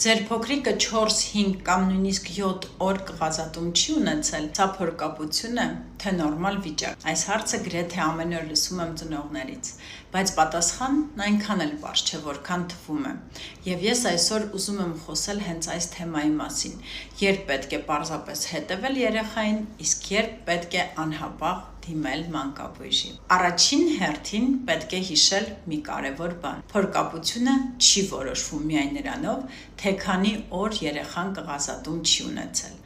Ձեր փոքրիկը 4-5 կամ նույնիսկ 7 օր կղազատում չի ունեցել, սա փորկապություն է, թե նորմալ վիճակ։ Այս հարցը գրեթե ամեն օր լսում եմ ծնողներից, բայց պատասխանն այնքան էլ պարզ չէ, որքան թվում է։ Եվ ես այսօր ուզում եմ խոսել հենց այս թեմայի մասին, երբ պետք է պարզապես հետևել երեխային, իսկ երբ պետք է անհապաղ դիմել մանկաբույժի։ Առաջին հերթին պետք է հիշել մի կարևոր բան։ Փորկապությունը չի որոշվում միայն նրանով, թե քանի օր երեխան կղազատում չի ունեցել։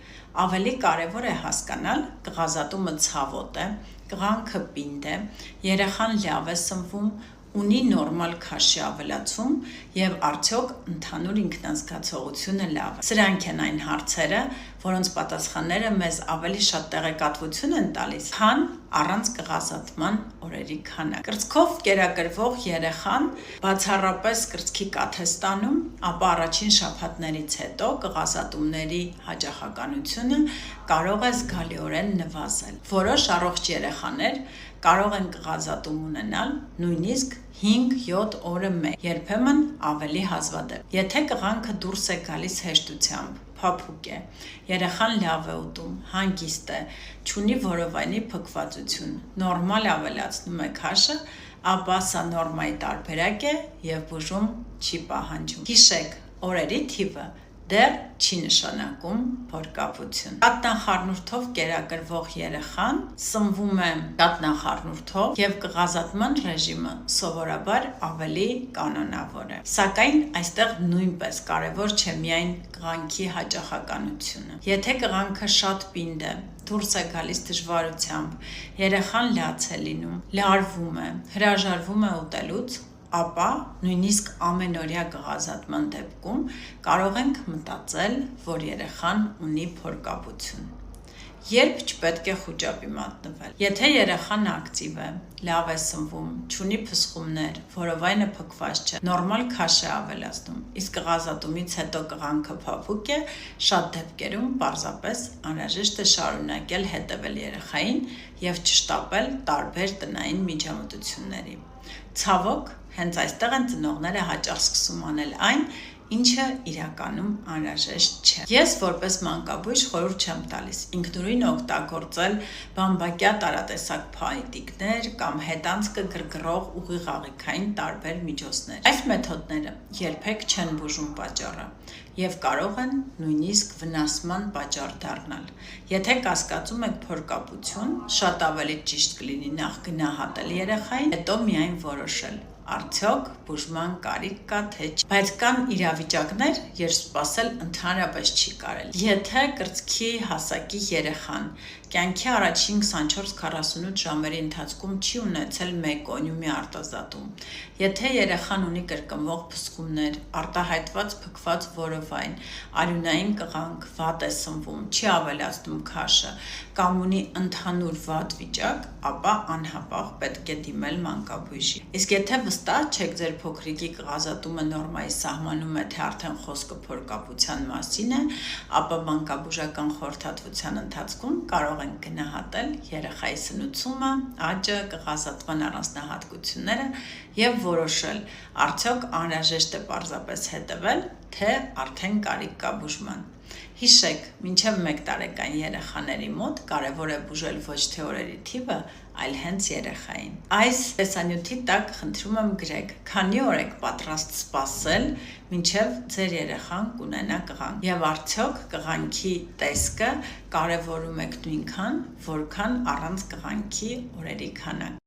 Ավելի կարևոր է հասկանալ, կղազատումը ցավոտ է, կղանքը պինդ է, երեխան լավ է սնվում, ունի նորմալ քաշի ավելացում և արդյոք ընդհանուր ինքնազգացողությունը լավ է։ Սրանք են այն հարցերը, որոնց պատասխանները մեզ ավելի շատ տեղեկատվություն են տալիս, քան առանց կղազատման օրերի քանակ։ Կրծքով կերակրվող երեխան բացառապես կրծքի կաթ է ստանում, ապա առաջին շաբաթներից հետո կղազատումների հաճախականությունը կարող է զգալիորեն նվազել։ Որոշ առողջ երեխաներ կարող են կղազատում ունենալ նույնիսկ 5-7 օրը մեկ, երբեմն ավելի հազվադեպ։ Եթե կղանքը դուրս է գալիս հեշտությամբ, փափուկ է, երեխան լավ է ուտում, հանգիստ է, չունի որովայնի փքվածություն, նորմալ ավելացնում է քաշը, ապա սա նորմայի տարբերակ է և բուժում չի պահանջում։ Հիշեք, օրերի թիվը դեռ չի նշանակում փորկապություն։ Կաթնախառնուրդով կերակրվող երեխան սնվում է կաթնախառնուրդով և կղազատման ռեժիմը սովորաբար ավելի կանոնավոր է։ Սակայն այստեղ նույնպես կարևոր չէ միայն կղանքի հաճախականությունը։ Եթե կղանքը շատ պինդ է, դուրս է գալիս դժվարությամբ, երեխան լաց է լինում, լարվում է, հրաժարվում է ուտելուց, ապա նույնիսկ ամենօրյա կղազատման դեպքում կարող ենք մտածել, որ երեխան ունի փորկապություն։ Երբ չպետք է խուճապի մատնվել։ Եթե երեխան ակտիվ է, լավ է սնվում, չունի փսխումներ, որովայնը փքված չէ, նորմալ քաշ է ավելացնում, իսկ կղազատումից հետո կղանքը փափուկ է, շատ դեպքերում պարզապես անհրաժեշտ է շարունակել հետևել երեխային և չշտապել տարբեր տնային միջամտությունների։ Ցավոք, հենց այստեղ են ծնողները հաճախ սկսում անել այն, ինչը իրականում անհրաժեշտ չէ։ Ես որպես մանկաբույժ խորհուրդ չեմ տալիս ինքնուրույն օգտագործել բամբակյա տարատեսակ փայտիկներ կամ հետանցքը գրգռող ուղիղ աղիքային տարբեր միջոցներ։ Այս մեթոդները երբեք չեն բուժում պատճառը և կարող են նույնիսկ վնասման պատճառ դառնալ։ Եթե կասկածում եք փորկապություն, շատ ավելի ճիշտ կլինի նախ գնահատել երեխային, հետո միայն որոշել արդյոք բուժման կարիք կա թե չէ։ Բայց կան իրավիճակներ, երբ սպասել ընդհանրապես չի կարելի։ Եթե կրծքի հասակի երեխան կյանքի առաջին 24-48 ժամերի ընթացքում չի ունեցել մեկոնիումի արտազատում, եթե երեխան ունի կրկնվող փսխումներ, արտահայտված փքված որովայն, արյունային կղանք, վատ է սնվում, չի ավելացնում քաշը կամ ունի ընդհանուր վատ վիճակ, ապա անհապաղ պետք է դիմել մանկաբույժի։ Իսկ եթե վստահ չեք ձեր փոքրիկի կղազատումը նորմայի սահմանում է, թե արդեն խոսքը փորկապության մասին է, ապա մանկաբուժական խորհրդատվության ընթացքում կարող ենք գնահատել երեխայի սնուցումը, աճը, կղազատման առանձնահատկությունները և որոշել արդյոք անհրաժեշտ է պարզապես հետևել, թե արդեն կարիք կա բուժման։ Հիշեք, մինչև 1 տարեկան երեխաների մոտ կարևոր է բուժել ոչ թե օրերի թիվը, այլ հենց երեխային։ Այս տեսանյութի տակ խնդրում եմ գրեք, քանի օր եք պատրաստ սպասել, մինչև ձեր երեխան կունենա կղանք, և արդյոք կղանքի տեսքը կարևորում եք նույնքան, որքան առանց կղանքի օրերի քանակ։